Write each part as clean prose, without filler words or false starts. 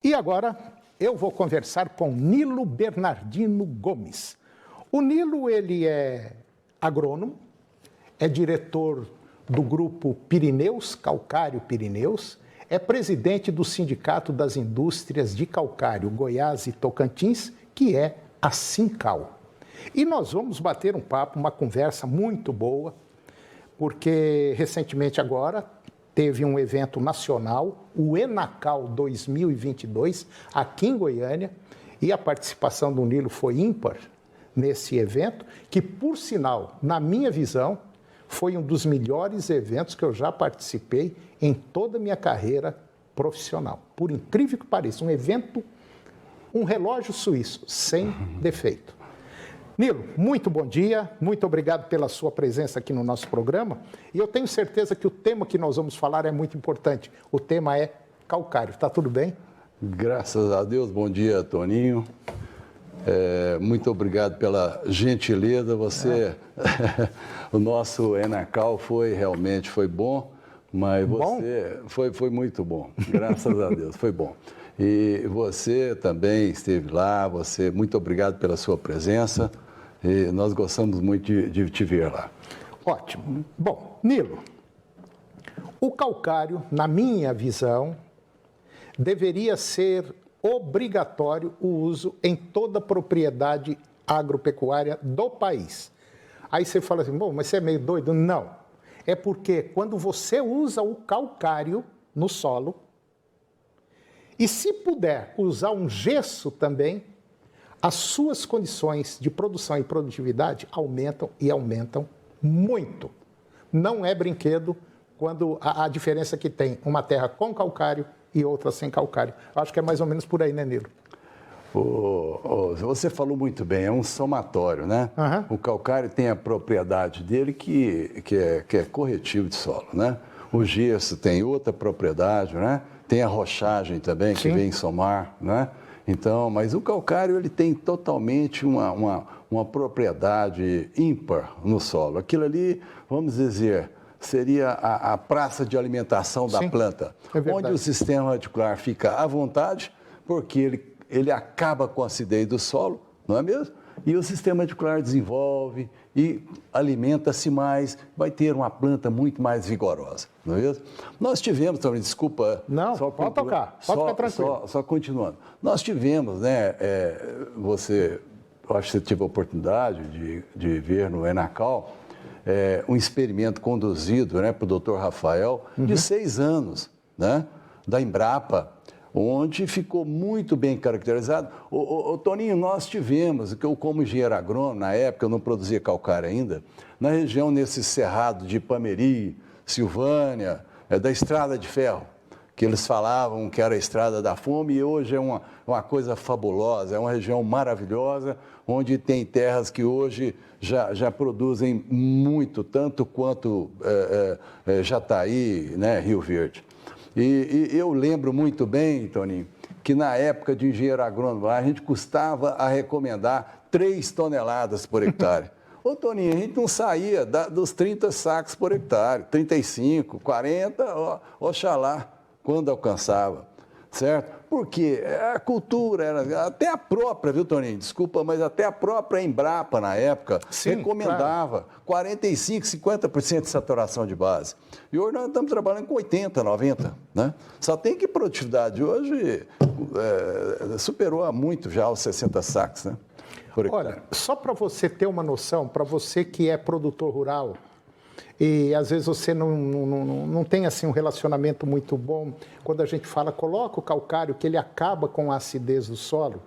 E agora eu vou conversar com Nilo Bernardino Gomes. O Nilo, ele é agrônomo, é diretor do grupo Pirineus, Calcário Pirineus, é presidente do Sindicato das Indústrias de Calcário, Goiás e Tocantins, que é a Sincal. E nós vamos bater um papo, uma conversa muito boa, porque recentemente agora teve um evento nacional, o Enacal 2022, aqui em Goiânia, e a participação do Nilo foi ímpar nesse evento, que, por sinal, na minha visão, foi um dos melhores eventos que eu já participei em toda a minha carreira profissional. Por incrível que pareça, um evento, um relógio suíço, sem defeito. Nilo, muito bom dia, muito obrigado pela sua presença aqui no nosso programa. E eu tenho certeza que o tema que nós vamos falar é muito importante. O tema é calcário. Está tudo bem? Graças a Deus. Bom dia, Toninho. Muito obrigado pela gentileza. Você, o nosso Enacal realmente foi bom, mas você foi muito bom. Graças a Deus, foi bom. E você também esteve lá. Muito obrigado pela sua presença. E nós gostamos muito de te ver lá. Ótimo. Bom, Nilo, o calcário, na minha visão, deveria ser obrigatório o uso em toda a propriedade agropecuária do país. Aí você fala assim, bom, mas você é meio doido? Não. É porque quando você usa o calcário no solo, e se puder usar um gesso também, as suas condições de produção e produtividade aumentam e aumentam muito. Não é brinquedo quando a diferença que tem uma terra com calcário e outra sem calcário. Acho que é mais ou menos por aí, né, Nilo? Você falou muito bem, é um somatório, né? Uhum. O calcário tem a propriedade dele que é corretivo de solo, né? O gesso tem outra propriedade, né? Tem a rochagem também, que vem somar, né? Então, mas o calcário ele tem totalmente uma propriedade ímpar no solo. Aquilo ali, vamos dizer, seria a praça de alimentação da planta, onde o sistema radicular fica à vontade, porque ele acaba com a acidez do solo, não é mesmo? E o sistema radicular desenvolve e alimenta-se mais, vai ter uma planta muito mais vigorosa, não é mesmo? Nós tivemos também, desculpa... Não, pode tocar, pode ficar tranquilo. Só continuando. Nós tivemos, né, eu acho que você teve a oportunidade de ver no Enacal, um experimento conduzido, né, pelo Dr. Rafael, de 6 anos, né, da Embrapa, onde ficou muito bem caracterizado. Toninho, nós tivemos, que eu como engenheiro agrônomo, na época eu não produzia calcário ainda, na região nesse cerrado de Ipameri, Silvânia, da Estrada de Ferro, que eles falavam que era a Estrada da Fome, e hoje é uma coisa fabulosa, é uma região maravilhosa, onde tem terras que hoje já produzem muito, tanto quanto Jataí, né, Rio Verde. E eu lembro muito bem, Toninho, que na época de engenheiro agrônomo, a gente custava a recomendar 3 toneladas por hectare. Ô, Toninho, a gente não saía dos 30 sacos por hectare, 35, 40, oxalá, quando alcançava, certo? Porque a cultura era, até a própria, viu, Toninho? Desculpa, mas até a própria Embrapa, na época, recomendava 45, 50% de saturação de base. E hoje nós estamos trabalhando com 80, 90, né? Só tem que produtividade hoje superou muito já os 60 sacos, né? Olha, só para você ter uma noção, para você que é produtor rural, e às vezes você não tem assim um relacionamento muito bom, quando a gente fala, coloca o calcário, que ele acaba com a acidez do solo.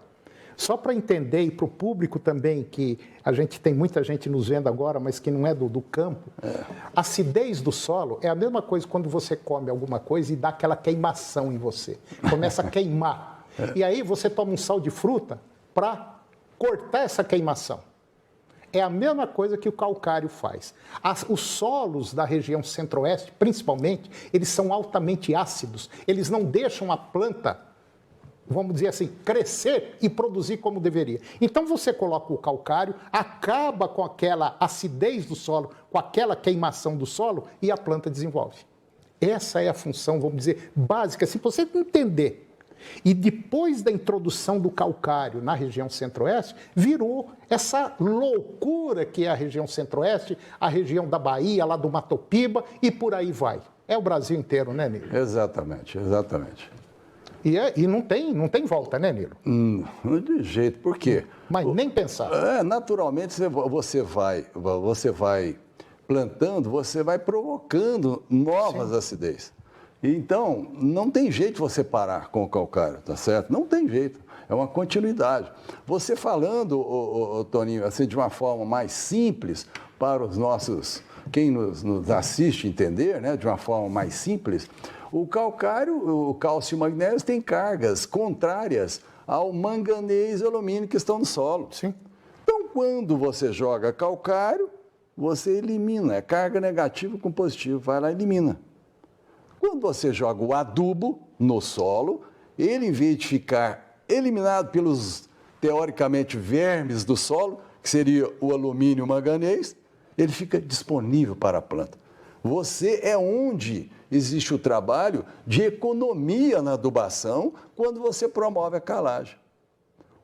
Só para entender e para o público também, que a gente tem muita gente nos vendo agora, mas que não é do campo, a acidez do solo é a mesma coisa quando você come alguma coisa e dá aquela queimação em você. Começa a queimar. E aí você toma um sal de fruta para cortar essa queimação. É a mesma coisa que o calcário faz. Os solos da região centro-oeste, principalmente, eles são altamente ácidos. Eles não deixam a planta, vamos dizer assim, crescer e produzir como deveria. Então você coloca o calcário, acaba com aquela acidez do solo, com aquela queimação do solo e a planta desenvolve. Essa é a função, vamos dizer, básica. Se você entender E depois da introdução do calcário na região centro-oeste, virou essa loucura que é a região centro-oeste, a região da Bahia, lá do Mato Piba e por aí vai. É o Brasil inteiro, né, Nilo? Exatamente, exatamente. E não tem volta, né, Nilo? De jeito, por quê? Mas nem pensar. Naturalmente, você vai plantando, você vai provocando novas acidez. Então, não tem jeito você parar com o calcário, tá certo? Não tem jeito, é uma continuidade. Você falando, Toninho, assim, de uma forma mais simples para os nossos, quem nos assiste entender, né, de uma forma mais simples, o calcário, o cálcio e o magnésio têm cargas contrárias ao manganês e alumínio que estão no solo. Sim. Então, quando você joga calcário, você elimina, é carga negativa com positivo, vai lá e elimina. Quando você joga o adubo no solo, ele, em vez de ficar eliminado pelos, teoricamente, vermes do solo, que seria o alumínio e o manganês, ele fica disponível para a planta. Você é onde existe o trabalho de economia na adubação quando você promove a calagem.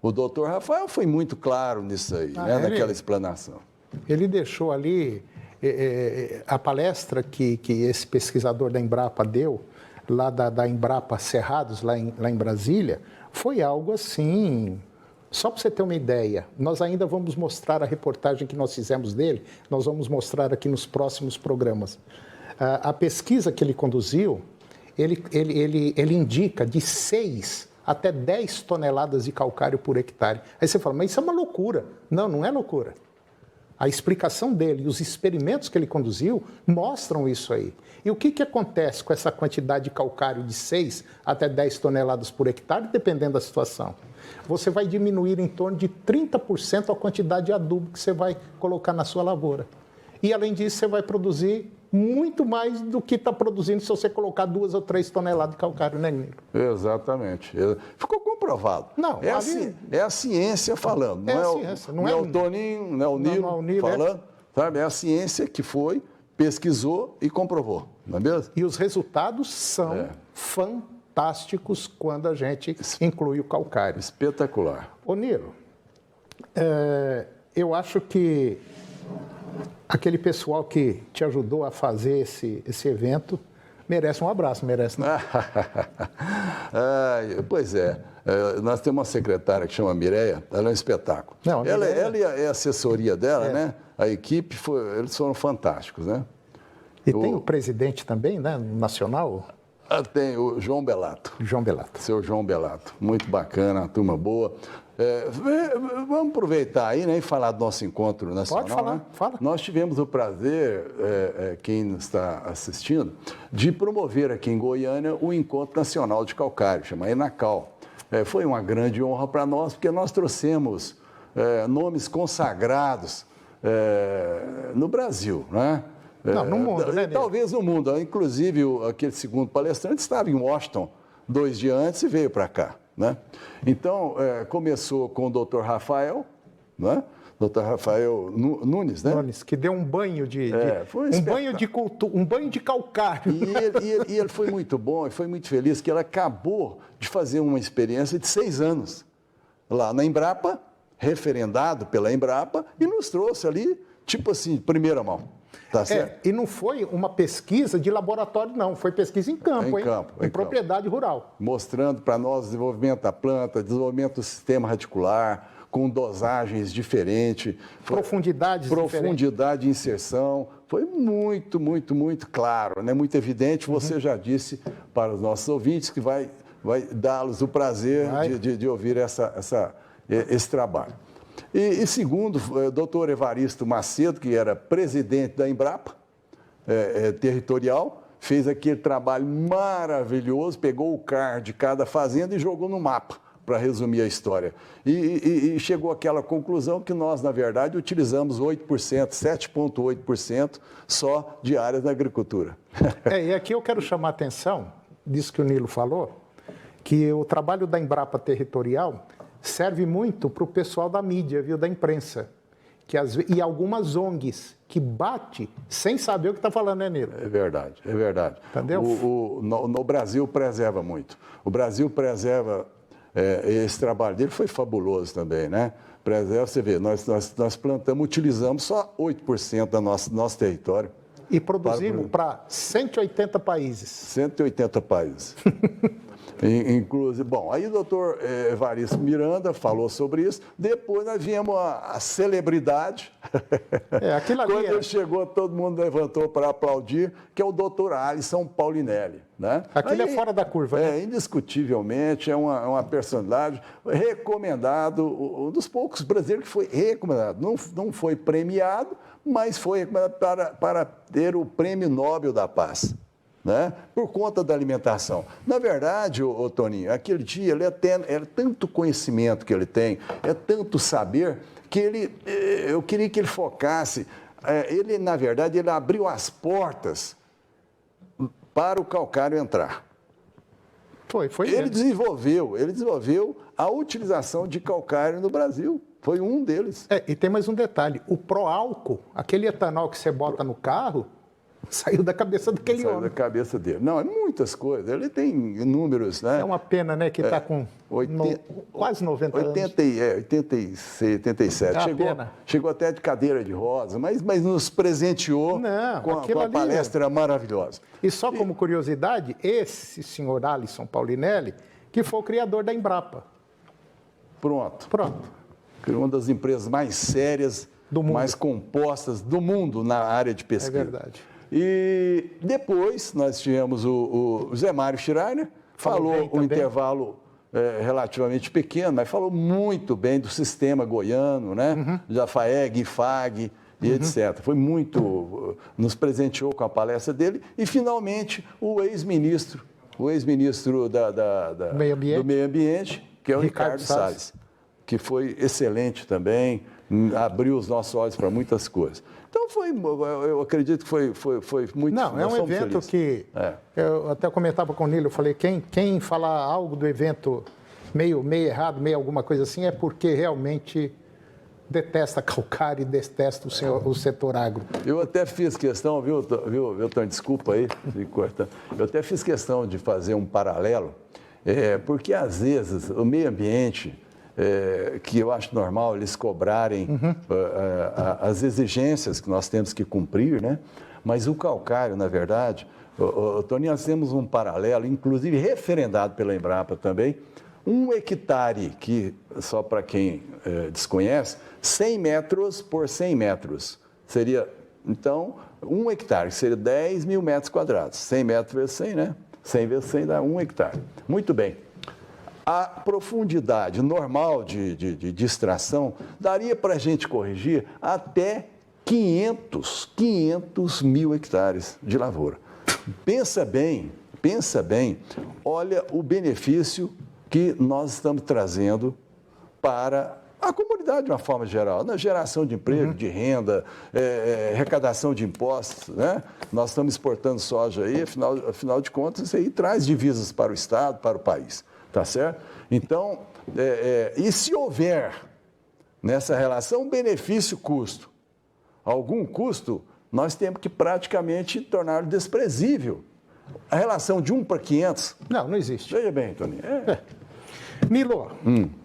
O doutor Rafael foi muito claro nisso aí, naquela explanação. Ele deixou ali a palestra que esse pesquisador da Embrapa deu, lá da Embrapa Cerrados, lá em Brasília, foi algo assim. Só para você ter uma ideia, nós ainda vamos mostrar a reportagem que nós fizemos dele, nós vamos mostrar aqui nos próximos programas. A pesquisa que ele conduziu, ele indica de 6 até 10 toneladas de calcário por hectare. Aí você fala, mas isso é uma loucura. Não, não é loucura. A explicação dele e os experimentos que ele conduziu mostram isso aí. E o que acontece com essa quantidade de calcário de 6 até 10 toneladas por hectare, dependendo da situação? Você vai diminuir em torno de 30% a quantidade de adubo que você vai colocar na sua lavoura. E, além disso, você vai produzir muito mais do que está produzindo se você colocar 2 ou 3 toneladas de calcário, né, Nilo? Exatamente. Ficou comprovado. Não, é a ciência falando, não é o Toninho, não é o Nilo falando, sabe? É a ciência que pesquisou e comprovou, não é mesmo? E os resultados são fantásticos quando a gente inclui o calcário. Espetacular. Ô, Nilo, eu acho que aquele pessoal que te ajudou a fazer esse evento merece um abraço, merece, né? Pois é. Nós temos uma secretária que chama Mireia, ela é um espetáculo. Não, ela e a assessoria dela, né? A equipe, eles foram fantásticos, né? E tem o presidente também, né? Nacional? Tem o João Belato. João Belato. Seu João Belato. Muito bacana, uma turma boa. Vamos aproveitar aí, né, e falar do nosso encontro nacional. Pode falar, né? fala. Nós tivemos o prazer, quem está assistindo, de promover aqui em Goiânia o Encontro Nacional de Calcário, chama Enacal. Foi uma grande honra para nós, porque nós trouxemos nomes consagrados no Brasil, né? Não, no mundo, né? Talvez no mundo. Inclusive, aquele segundo palestrante estava em Washington 2 dias antes e veio para cá, né? Então, começou com o doutor Rafael, né? Dr. Rafael Nunes, né? Nunes, que deu um banho um banho de calcário. E ele foi muito bom e foi muito feliz que ele acabou de fazer uma experiência de 6 anos lá na Embrapa, referendado pela Embrapa, e nos trouxe ali, tipo assim, de primeira mão. Tá certo? E não foi uma pesquisa de laboratório, não. Foi pesquisa em campo, em propriedade rural. Mostrando para nós o desenvolvimento da planta, desenvolvimento do sistema radicular, com dosagens diferentes. Profundidade de inserção. Foi muito, muito, muito claro, né? Muito evidente. Você já disse para os nossos ouvintes que vai dá-los o prazer de ouvir esse trabalho. E segundo, o doutor Evaristo Macedo, que era presidente da Embrapa territorial, fez aquele trabalho maravilhoso, pegou o CAR de cada fazenda e jogou no mapa, para resumir a história. E chegou àquela conclusão que nós, na verdade, utilizamos 8%, 7,8% só de áreas da agricultura. E aqui eu quero chamar a atenção disso que o Nilo falou, que o trabalho da Embrapa territorial serve muito para o pessoal da mídia, da imprensa, e algumas ONGs que bate sem saber o que está falando, né, Nilo? É verdade, é verdade. Entendeu? No Brasil preserva muito. O Brasil preserva, esse trabalho dele foi fabuloso também, né? Preserva, você vê, nós plantamos, utilizamos só 8% do nosso território. E produzimos para 180 países. 180 países. Inclusive, bom, aí o doutor Evaristo Miranda falou sobre isso. Depois nós viemos a celebridade. Aquilo ali Quando ele chegou, todo mundo levantou para aplaudir, que é o doutor Alisson Paulinelli. Né? Aquilo é fora da curva. Né? Indiscutivelmente, é uma personalidade recomendado, um dos poucos brasileiros que foi recomendado. Não foi premiado, mas foi recomendado para ter o Prêmio Nobel da Paz. Né? Por conta da alimentação. Na verdade, ô Toninho, aquele dia é tanto conhecimento que ele tem, é tanto saber, que eu queria que ele focasse. Na verdade, ele abriu as portas para o calcário entrar. Foi Ele desenvolveu a utilização de calcário no Brasil. Foi um deles. E tem mais um detalhe. O pró-álcool, aquele etanol que você bota no carro, saiu da cabeça daquele homem. Saiu da cabeça dele. Não, é muitas coisas. Ele tem inúmeros, né? É uma pena, né, que está com quase 90 anos. 86, 87. Chegou até de cadeira de rosa, mas nos presenteou com a palestra maravilhosa. E só como curiosidade, esse senhor Alisson Paulinelli, que foi o criador da Embrapa. Pronto. Uma das empresas mais sérias, mais compostas do mundo na área de pesquisa. É verdade. E depois nós tivemos o Zé Mário Schreiner, falou um intervalo relativamente pequeno, mas falou muito bem do sistema goiano, né? Da FAEG, IFAG e etc. Foi nos presenteou com a palestra dele. E, finalmente, o ex-ministro do Meio Ambiente, que é o Ricardo Salles, que foi excelente também, abriu os nossos olhos para muitas coisas. Então, eu acredito que foi muito... Não, é um evento que... Eu até comentava com o Nilo, eu falei, quem falar algo do evento meio errado, meio alguma coisa assim, é porque realmente detesta calcário e detesta o setor agro. Eu até fiz questão, viu, Tony, desculpa aí, eu até fiz questão de fazer um paralelo, porque às vezes o meio ambiente... que eu acho normal eles cobrarem as exigências que nós temos que cumprir, né? Mas o calcário, na verdade, Toninho, nós temos um paralelo, inclusive referendado pela Embrapa também, 1 hectare, que só para quem desconhece, 100 metros por 100 metros. Seria, então, 1 hectare, que seria 10 mil metros quadrados. 100 metros vezes 100, né? 100 vezes 100 dá 1 hectare. Muito bem. A profundidade normal de extração daria para a gente corrigir até 500 mil hectares de lavoura. Pensa bem, olha o benefício que nós estamos trazendo para a comunidade de uma forma geral, na geração de emprego, de renda, arrecadação de impostos, né? Nós estamos exportando soja aí, afinal de contas, isso aí traz divisas para o Estado, para o país. Tá certo? Então, e se houver nessa relação benefício-custo, algum custo, nós temos que praticamente torná-lo desprezível. A relação de 1 para 500... Não existe. Veja bem, Toninho. Nilo,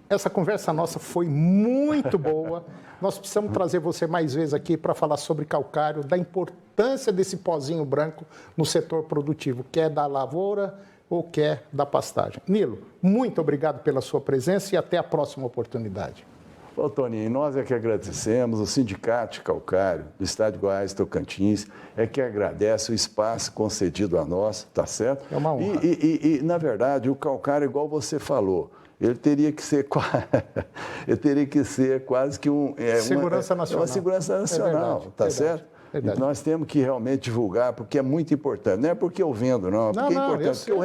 essa conversa nossa foi muito boa. Nós precisamos trazer você mais vezes aqui para falar sobre calcário, da importância desse pozinho branco no setor produtivo, quer da lavoura ou quer da pastagem. Nilo, muito obrigado pela sua presença e até a próxima oportunidade. Ô, Toninho, nós é que agradecemos, o Sindicato de Calcário do Estado de Goiás e Tocantins é que agradece o espaço concedido a nós, tá certo? É uma honra. E na verdade, o calcário, igual você falou, ele teria que ser quase que segurança nacional. Uma segurança nacional, tá certo? Verdade. E nós temos que realmente divulgar, porque é muito importante. Não é porque eu vendo, não, porque é importante, porque o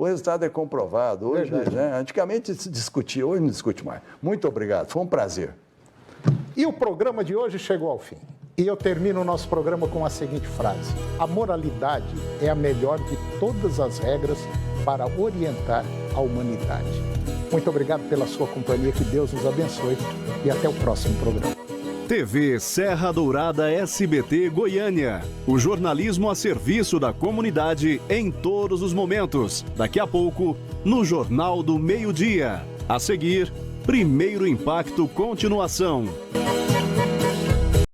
resultado é comprovado. Hoje, né, antigamente se discutia, hoje não discute mais. Muito obrigado, foi um prazer. E o programa de hoje chegou ao fim. E eu termino o nosso programa com a seguinte frase: a moralidade é a melhor de todas as regras para orientar a humanidade. Muito obrigado pela sua companhia, que Deus nos abençoe e até o próximo programa. TV Serra Dourada SBT Goiânia. O jornalismo a serviço da comunidade em todos os momentos. Daqui a pouco, no Jornal do Meio-Dia. A seguir, Primeiro Impacto Continuação.